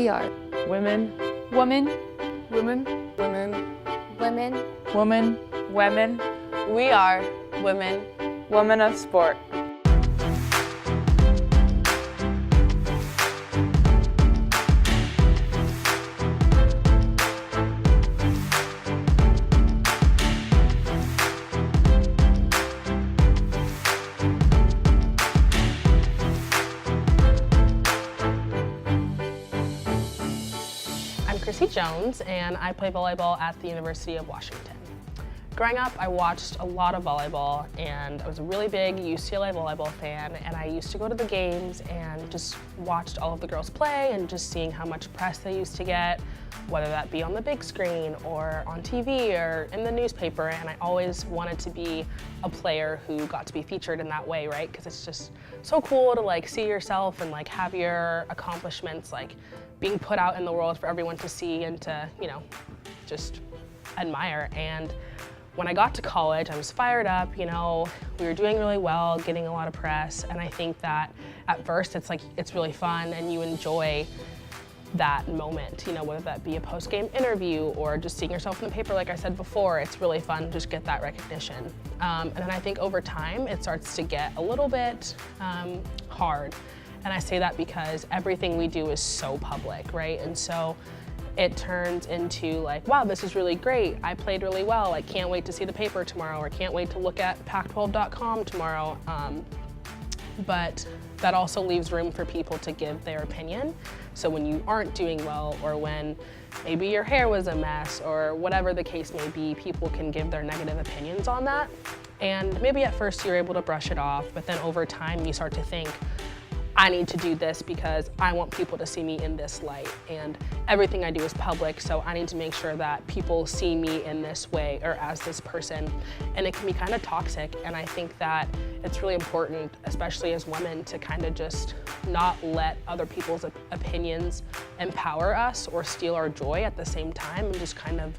We are women, women, women, Women. women, women, Women. We are women. women of sport. I'm Chrissy Jones, and I play volleyball at the University of Washington. Growing up, I watched a lot of volleyball, and I was a really big UCLA volleyball fan, and I used to go to the games and just watched all of the girls play and just seeing how much press they used to get, whether that be on the big screen or on TV or in the newspaper, and I always wanted to be a player who got to be featured in that way, right? Because it's just so cool to like see yourself and like have your accomplishments like being put out in the world for everyone to see and to, you know, just admire. And when I got to college, I was fired up, you know, we were doing really well, getting a lot of press, and I think that at first it's like, it's really fun and you enjoy that moment, you know, whether that be a post-game interview or just seeing yourself in the paper, like I said before, it's really fun to just get that recognition. And then I think over time, it starts to get a little bit hard. And I say that because everything we do is so public, right? And so it turns into like, wow, this is really great. I played really well. I can't wait to see the paper tomorrow, or can't wait to look at Pac12.com tomorrow. But that also leaves room for people to give their opinion. So when you aren't doing well, or when maybe your hair was a mess, or whatever the case may be, people can give their negative opinions on that. And maybe at first you're able to brush it off, but then over time you start to think, I need to do this because I want people to see me in this light, and everything I do is public, so I need to make sure that people see me in this way or as this person, and it can be kind of toxic. And I think that it's really important, especially as women, to kind of just not let other people's opinions empower us or steal our joy at the same time, and just kind of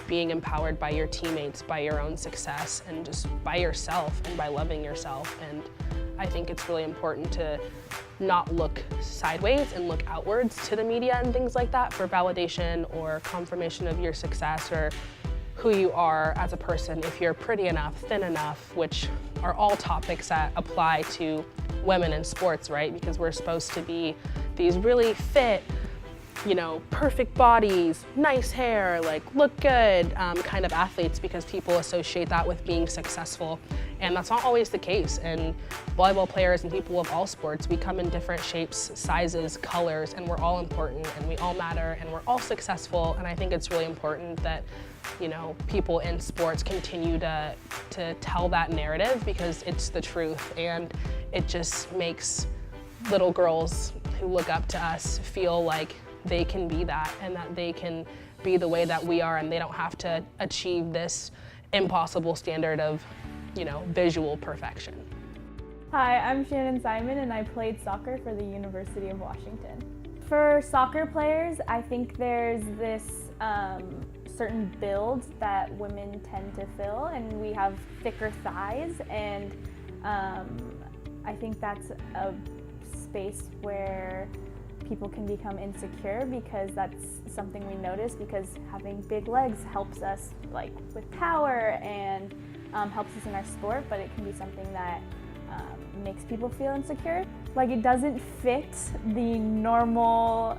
being empowered by your teammates, by your own success, and just by yourself and by loving yourself. And I think it's really important to not look sideways and look outwards to the media and things like that for validation or confirmation of your success or who you are as a person, if you're pretty enough, thin enough, which are all topics that apply to women in sports, right? Because we're supposed to be these really fit, you know, perfect bodies, nice hair, like look good kind of athletes, because people associate that with being successful. And that's not always the case. And volleyball players and people of all sports, we come in different shapes, sizes, colors, and we're all important and we all matter and we're all successful. And I think it's really important that, you know, people in sports continue to tell that narrative, because it's the truth, and it just makes little girls who look up to us feel like they can be that, and that they can be the way that we are, and they don't have to achieve this impossible standard of, you know, visual perfection. Hi, I'm Shannon Simon, and I played soccer for the University of Washington. For soccer players, I think there's this certain build that women tend to fill, and we have thicker thighs, and I think that's a space where people can become insecure, because that's something we notice, because having big legs helps us like with power and helps us in our sport, but it can be something that makes people feel insecure. Like, it doesn't fit the normal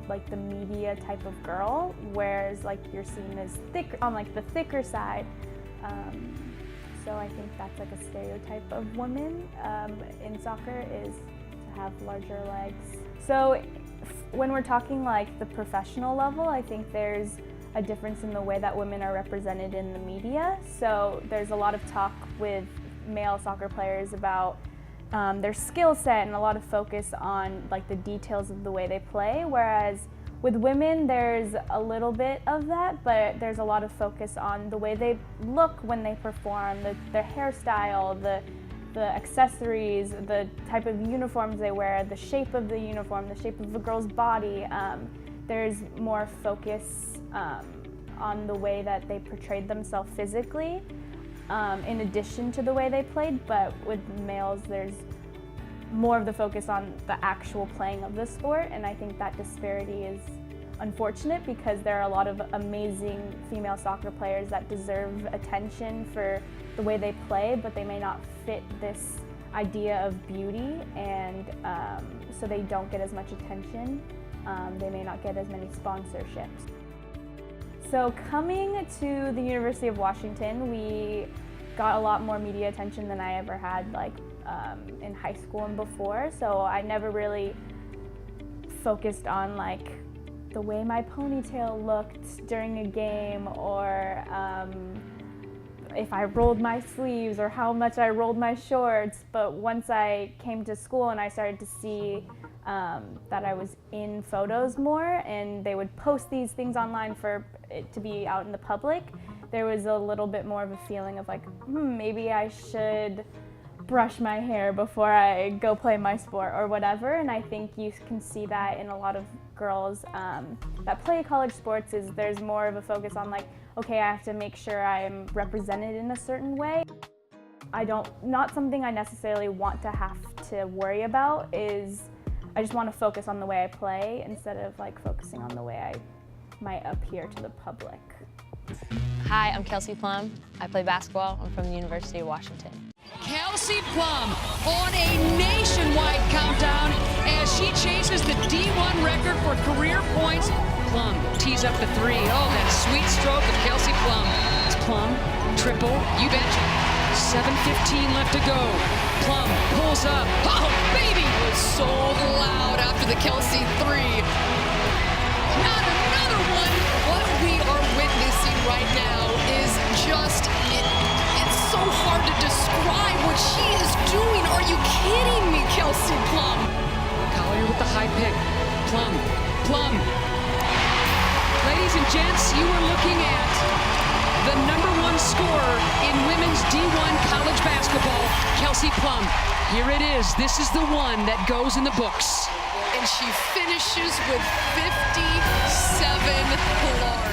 like the media type of girl, whereas like you're seen as thick on like the thicker side. So I think that's like a stereotype of women in soccer, is to have larger legs. So when we're talking like the professional level, I think there's a difference in the way that women are represented in the media. So there's a lot of talk with male soccer players about their skill set and a lot of focus on like the details of the way they play, whereas with women there's a little bit of that, but there's a lot of focus on the way they look when they perform, their hairstyle, the accessories, the type of uniforms they wear, the shape of the uniform, the shape of the girl's body. There's more focus on the way that they portrayed themselves physically, in addition to the way they played. But with males, there's more of the focus on the actual playing of the sport, and I think that disparity is unfortunate because there are a lot of amazing female soccer players that deserve attention for the way they play, but they may not fit this idea of beauty, and so they don't get as much attention. They may not get as many sponsorships. So coming to the University of Washington, we got a lot more media attention than I ever had in high school and before. So I never really focused on the way my ponytail looked during a game, or if I rolled my sleeves or how much I rolled my shorts. But once I came to school and I started to see that I was in photos more, and they would post these things online for it to be out in the public, there was a little bit more of a feeling of maybe I should brush my hair before I go play my sport or whatever. And I think you can see that in a lot of girls that play college sports, is there's more of a focus on okay, I have to make sure I'm represented in a certain way. Not something I necessarily want to have to worry about. I just want to focus on the way I play instead of focusing on the way I might appear to the public. Hi, I'm Kelsey Plum. I play basketball. I'm from the University of Washington. Kelsey Plum on a nationwide countdown as she chases the D1 record for career points. Plum tees up the three. Oh, that sweet stroke of Kelsey Plum. It's Plum, triple, you betcha. 7:15 left to go. Plum pulls up. Oh, baby! It was so loud after the Kelsey three. Not another one. What we are witnessing right now is just, it's so hard to describe what she is doing. Are you kidding me, Kelsey Plum? Collier with the high pick. Plum. Ladies and gents, you are looking at the #1 scorer in women's D1 college basketball, Kelsey Plum. Here it is. This is the one that goes in the books. And she finishes with 57 large.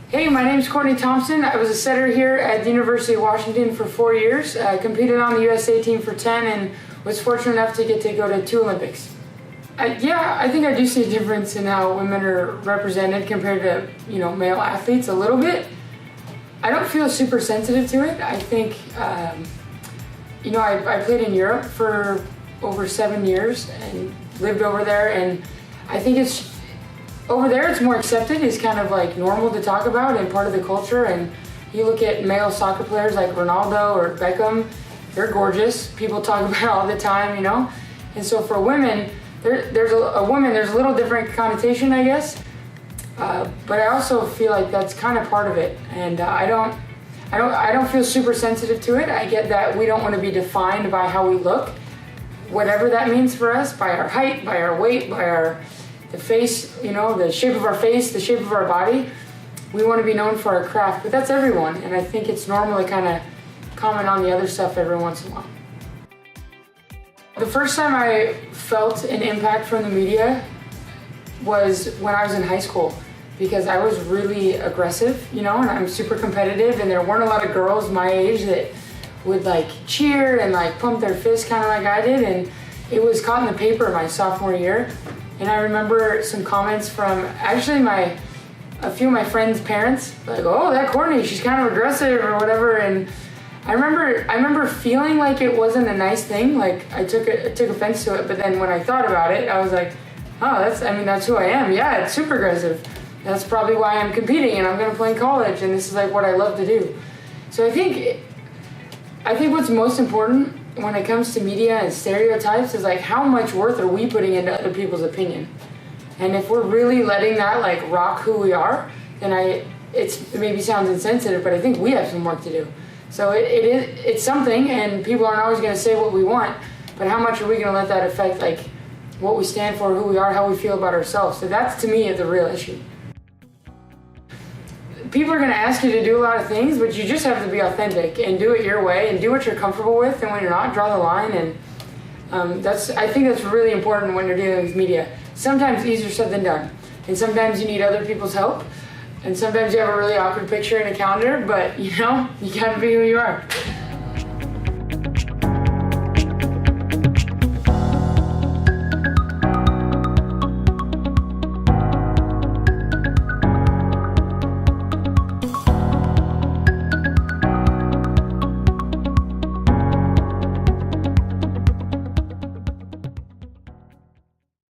Hey, my name is Courtney Thompson. I was a setter here at the University of Washington for 4 years. I competed on the USA team for 10 and was fortunate enough to get to go to 2 Olympics. I think I do see a difference in how women are represented compared to, male athletes a little bit. I don't feel super sensitive to it. I think, I played in Europe for over 7 years and lived over there, and I think over there it's more accepted. It's kind of normal to talk about and part of the culture. And you look at male soccer players like Ronaldo or Beckham, they're gorgeous. People talk about it all the time, And so for women, there's a little different connotation, I guess. But I also feel like that's kind of part of it. And I don't feel super sensitive to it. I get that we don't want to be defined by how we look, whatever that means for us, by our height, by our weight, by the face, the shape of our face, the shape of our body. We want to be known for our craft, but that's everyone. And I think it's normal to kind of comment on the other stuff every once in a while. The first time I felt an impact from the media was when I was in high school, because I was really aggressive, and I'm super competitive, and there weren't a lot of girls my age that would cheer and pump their fist kind of like I did. And it was caught in the paper my sophomore year. And I remember some comments from actually a few of my friends' parents, oh, that Courtney, she's kind of aggressive or whatever. And I remember feeling like it wasn't a nice thing. I took offense to it. But then when I thought about it, I was like, oh, that's who I am. Yeah, it's super aggressive. That's probably why I'm competing and I'm going to play in college. And this is what I love to do. So I think what's most important when it comes to media and stereotypes is how much worth are we putting into other people's opinion? And if we're really letting that like rock who we are, then it maybe sounds insensitive, but I think we have some work to do. So it's something, and people aren't always going to say what we want, but how much are we going to let that affect like what we stand for, who we are, how we feel about ourselves? So that's, to me, the real issue. People are going to ask you to do a lot of things, but you just have to be authentic and do it your way and do what you're comfortable with, and when you're not, draw the line. And I think that's really important when you're dealing with media. Sometimes easier said than done, and sometimes you need other people's help, and sometimes you have a really awkward picture in a calendar, but you know, you gotta be who you are.